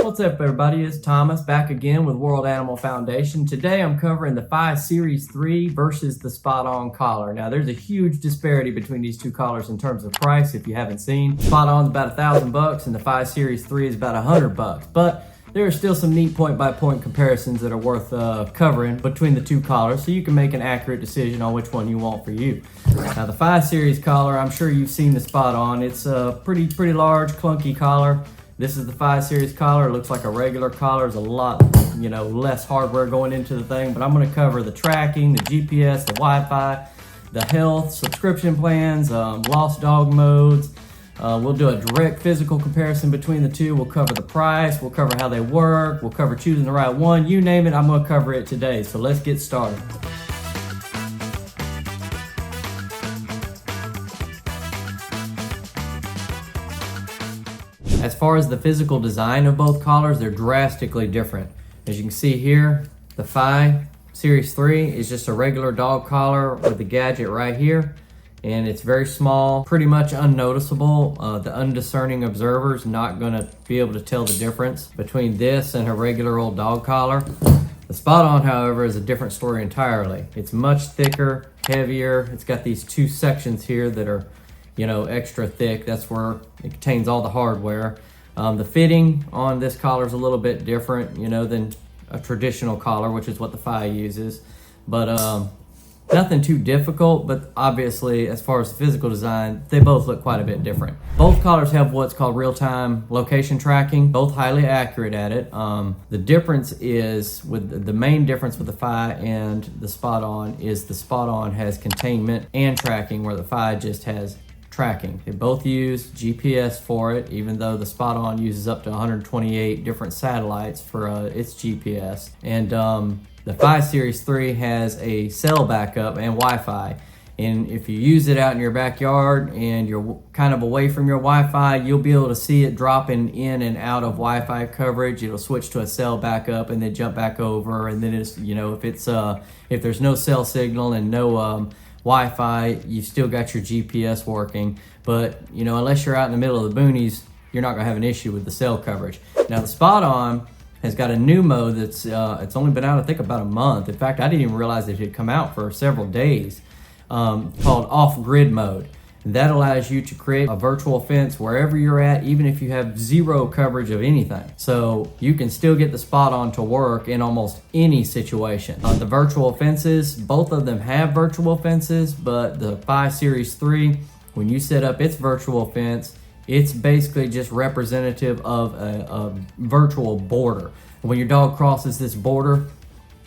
What's up, everybody? It's Thomas back again with World Animal Foundation. Today I'm covering the Fi Series 3 versus the SpotOn collar. Now there's a huge disparity between these two collars in terms of price if you haven't seen. SpotOn's about $1,000 and the Fi Series 3 is about $100. But there are still some neat point-by-point comparisons that are worth covering between the two collars so you can make an accurate decision on which one you want for you. Now the Fi Series collar, I'm sure you've seen the SpotOn. It's a pretty large, clunky collar. This is the Fi Series collar. It looks like a regular collar. There's a lot, less hardware going into the thing, but I'm going to cover the tracking, the GPS, the Wi-Fi, the health, subscription plans, lost dog modes. We'll do a direct physical comparison between the two. We'll cover the price. We'll cover how they work. We'll cover choosing the right one. You name it, I'm going to cover it today. So let's get started. As far as the physical design of both collars, they're drastically different. As you can see here, the Fi Series 3 is just a regular dog collar with the gadget right here. And it's very small, pretty much unnoticeable. The undiscerning observer is not gonna be able to tell the difference between this and a regular old dog collar. The SpotOn, however, is a different story entirely. It's much thicker, heavier. It's got these two sections here that are extra thick. That's where it contains all the hardware. The fitting on this collar is a little bit different, than a traditional collar, which is what the Fi uses. But nothing too difficult, but obviously as far as the physical design, they both look quite a bit different. Both collars have what's called real-time location tracking, both highly accurate at it. The difference is, the main difference with the Fi and the SpotOn is the SpotOn has containment and tracking, where the Fi just has tracking. They both use GPS for it, even though the SpotOn uses up to 128 different satellites for its GPS. And the Fi Series 3 has a cell backup and Wi-Fi. And if you use it out in your backyard and you're kind of away from your Wi-Fi, you'll be able to see it dropping in and out of Wi-Fi coverage. It'll switch to a cell backup and then jump back over. And then it's, if there's no cell signal and no Wi-Fi, you still got your GPS working. But unless you're out in the middle of the boonies, you're not gonna have an issue with the cell coverage. Now the SpotOn has got a new mode that's it's only been out, I think, about a month. In fact, I didn't even realize it had come out for several days, called off-grid mode. And that allows you to create a virtual fence wherever you're at, even if you have zero coverage of anything. So you can still get the SpotOn to work in almost any situation. The virtual fences, both of them have virtual fences, but the Fi Series 3, when you set up its virtual fence, it's basically just representative of a virtual border. When your dog crosses this border,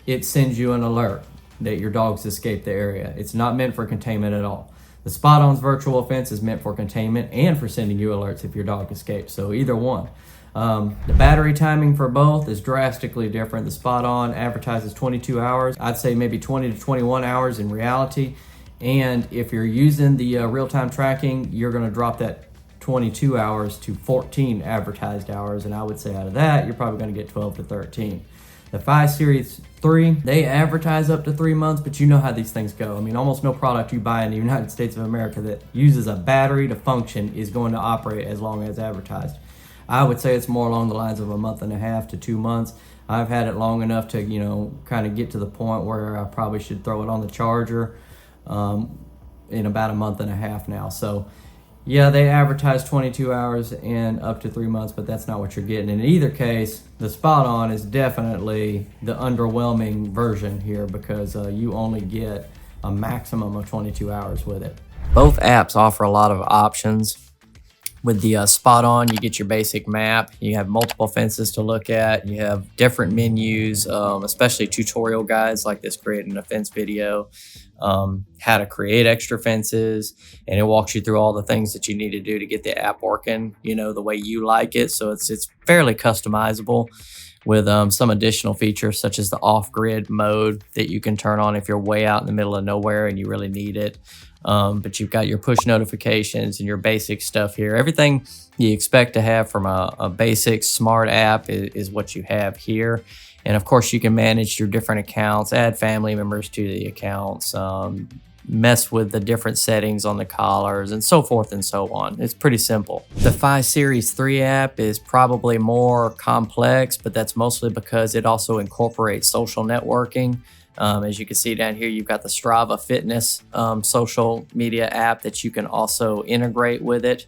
it sends you an alert that your dog's escaped the area. It's not meant for containment at all. The SpotOn's virtual fence is meant for containment and for sending you alerts if your dog escapes, so either one. The battery timing for both is drastically different. The SpotOn advertises 22 hours. I'd say maybe 20 to 21 hours in reality. And if you're using the real-time tracking, you're gonna drop that 22 hours to 14 advertised hours, and I would say out of that you're probably going to get 12 to 13. The Fi Series 3, they advertise up to 3 months, but you know how these things go. I mean, almost no product you buy in the United States of America that uses a battery to function is going to operate as long as advertised. I would say it's more along the lines of a month and a half to 2 months. I've had it long enough to kind of get to the point where I probably should throw it on the charger in about a month and a half now. So yeah, they advertise 22 hours and up to 3 months, but that's not what you're getting. In either case, the SpotOn is definitely the underwhelming version here because you only get a maximum of 22 hours with it. Both apps offer a lot of options. With the SpotOn, you get your basic map. You have multiple fences to look at. You have different menus, especially tutorial guides like this creating a fence video, how to create extra fences, and it walks you through all the things that you need to do to get the app working, the way you like it. So it's fairly customizable with some additional features such as the off-grid mode that you can turn on if you're way out in the middle of nowhere and you really need it. But you've got your push notifications and your basic stuff here. Everything you expect to have from a basic smart app is what you have here. And of course, you can manage your different accounts, add family members to the accounts, mess with the different settings on the collars and so forth and so on. It's pretty simple. The Fi Series 3 app is probably more complex, but that's mostly because it also incorporates social networking. As you can see down here, you've got the Strava Fitness social media app that you can also integrate with it.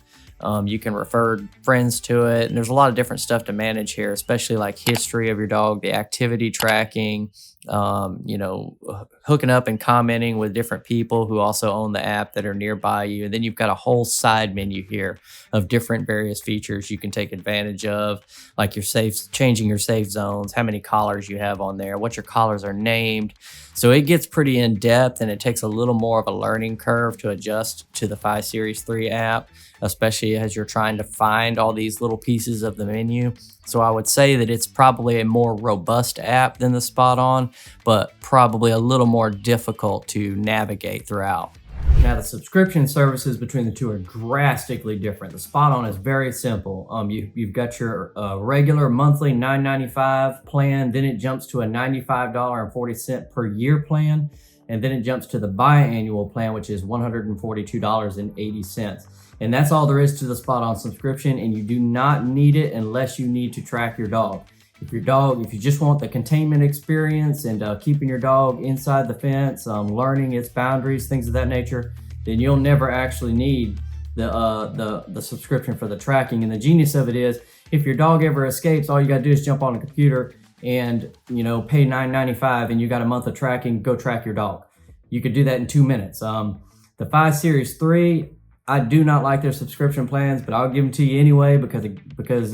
You can refer friends to it, and there's a lot of different stuff to manage here, especially like history of your dog, the activity tracking, hooking up and commenting with different people who also own the app that are nearby you. And then you've got a whole side menu here of different various features you can take advantage of, like your changing your safe zones, how many collars you have on there, what your collars are named. So it gets pretty in depth, and it takes a little more of a learning curve to adjust to the Fi Series 3 app, especially as you're trying to find all these little pieces of the menu. So I would say that it's probably a more robust app than the SpotOn, but probably a little more difficult to navigate throughout. Now, the subscription services between the two are drastically different. The SpotOn is very simple. You've got your regular monthly $9.95 plan, then it jumps to a $95.40 per year plan, and then it jumps to the biannual plan, which is $142.80. And that's all there is to the SpotOn subscription, and you do not need it unless you need to track your dog. If you just want the containment experience and keeping your dog inside the fence, learning its boundaries, things of that nature, then you'll never actually need the subscription for the tracking. And the genius of it is, if your dog ever escapes, all you gotta do is jump on a computer and pay $9.95, and you got a month of tracking. Go track your dog. You could do that in 2 minutes. The Fi Series 3. I do not like their subscription plans, but I'll give them to you anyway because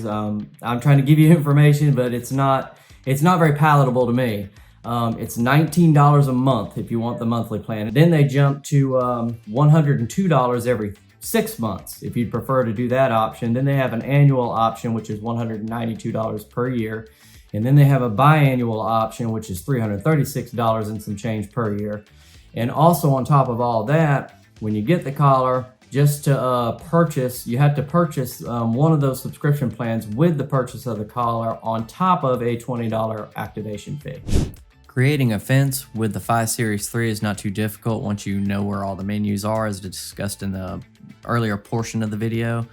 I'm trying to give you information, but it's not very palatable to me. It's $19 a month if you want the monthly plan. Then they jump to $102 every 6 months if you'd prefer to do that option. Then they have an annual option, which is $192 per year. And then they have a biannual option, which is $336 and some change per year. And also on top of all that, when you get the collar, just to purchase, you have to purchase one of those subscription plans with the purchase of the collar on top of a $20 activation fee. Creating a fence with the Fi Series 3 is not too difficult once you know where all the menus are, as discussed in the earlier portion of the video.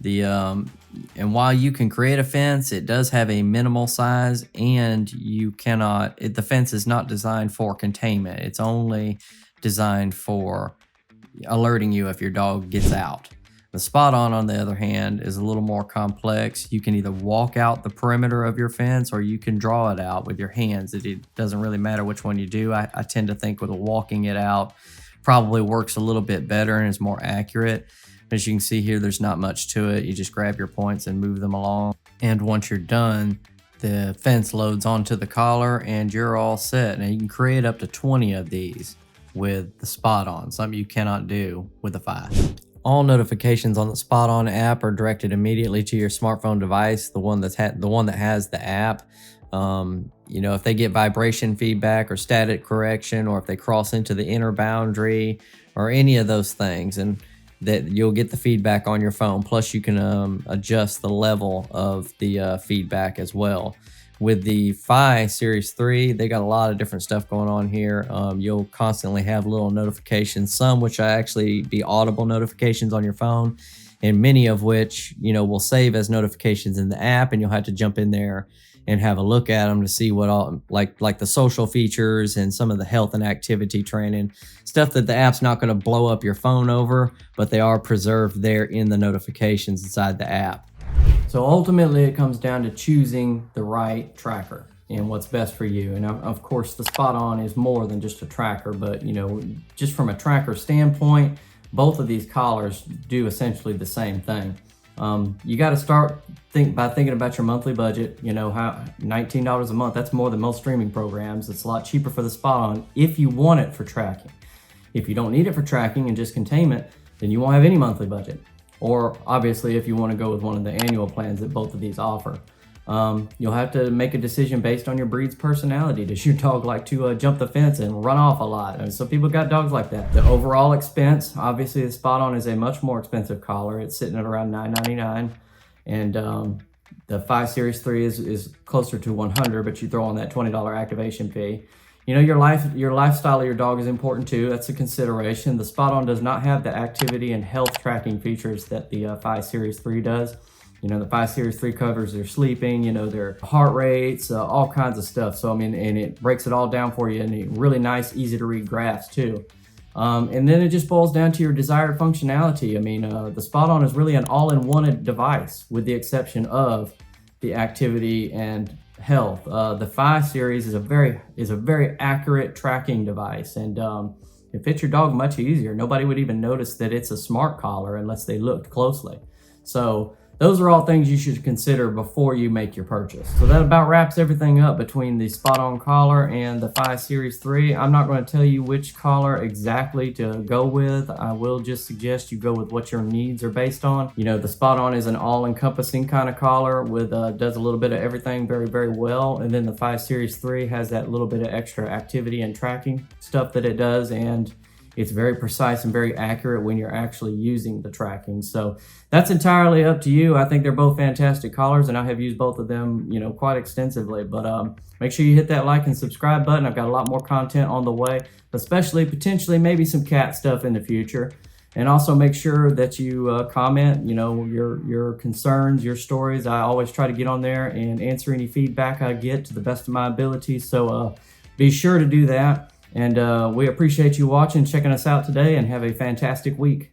And while you can create a fence, it does have a minimal size, and the fence is not designed for containment. It's only designed for alerting you if your dog gets out. The SpotOn, on the other hand, is a little more complex. You can either walk out the perimeter of your fence, or you can draw it out with your hands. It doesn't really matter which one you do. I tend to think with walking it out probably works a little bit better and is more accurate. As you can see here, there's not much to it. You just grab your points and move them along. And once you're done, the fence loads onto the collar and you're all set. Now you can create up to 20 of these with the SpotOn, something you cannot do with the Fi. All notifications on the SpotOn app are directed immediately to your smartphone device, the one that has the app. If they get vibration feedback or static correction, or if they cross into the inner boundary or any of those things, and that you'll get the feedback on your phone. Plus you can adjust the level of the feedback as well. With the Fi Series 3, they got a lot of different stuff going on here. You'll constantly have little notifications, some which will actually be audible notifications on your phone, and many of which, will save as notifications in the app, and you'll have to jump in there and have a look at them to see what all, like the social features and some of the health and activity training, stuff that the app's not going to blow up your phone over, but they are preserved there in the notifications inside the app. So ultimately, it comes down to choosing the right tracker and what's best for you. And of course, the SpotOn is more than just a tracker, but just from a tracker standpoint, both of these collars do essentially the same thing. You got to start by thinking about your monthly budget. How $19 a month, that's more than most streaming programs. It's a lot cheaper for the SpotOn if you want it for tracking. If you don't need it for tracking and just containment, then you won't have any monthly budget. Or obviously, if you want to go with one of the annual plans that both of these offer, you'll have to make a decision based on your breed's personality. Does your dog like to jump the fence and run off a lot? And so people got dogs like that. The overall expense, obviously the SpotOn is a much more expensive collar. It's sitting at around $9.99, and the Fi Series 3 is closer to $100, but you throw on that $20 activation fee. You know, your lifestyle of your dog is important too. That's a consideration. The SpotOn does not have the activity and health tracking features that the 5 Series 3 does. You know, the 5 Series 3 covers their sleeping, you know, their heart rates, all kinds of stuff. So, I mean, and it breaks it all down for you in really nice, easy to read graphs too. And then it just boils down to your desired functionality. I mean, the SpotOn is really an all-in-one device with the exception of the activity and health. The 5 Series is a very accurate tracking device, and it fits your dog much easier. Nobody would even notice that it's a smart collar unless they looked closely. So those are all things you should consider before you make your purchase. So that about wraps everything up between the SpotOn collar and the 5 Series 3. I'm not going to tell you which collar exactly to go with. I will just suggest you go with what your needs are based on. You know, the SpotOn is an all-encompassing kind of collar with does a little bit of everything very, very well. And then the 5 Series 3 has that little bit of extra activity and tracking stuff that it does, and it's very precise and very accurate when you're actually using the tracking. So that's entirely up to you. I think they're both fantastic collars, and I have used both of them, you know, quite extensively. But make sure you hit that like and subscribe button. I've got a lot more content on the way, especially potentially maybe some cat stuff in the future. And also make sure that you comment, you know, your concerns, your stories. I always try to get on there and answer any feedback I get to the best of my ability. So be sure to do that. And we appreciate you watching, checking us out today, and have a fantastic week.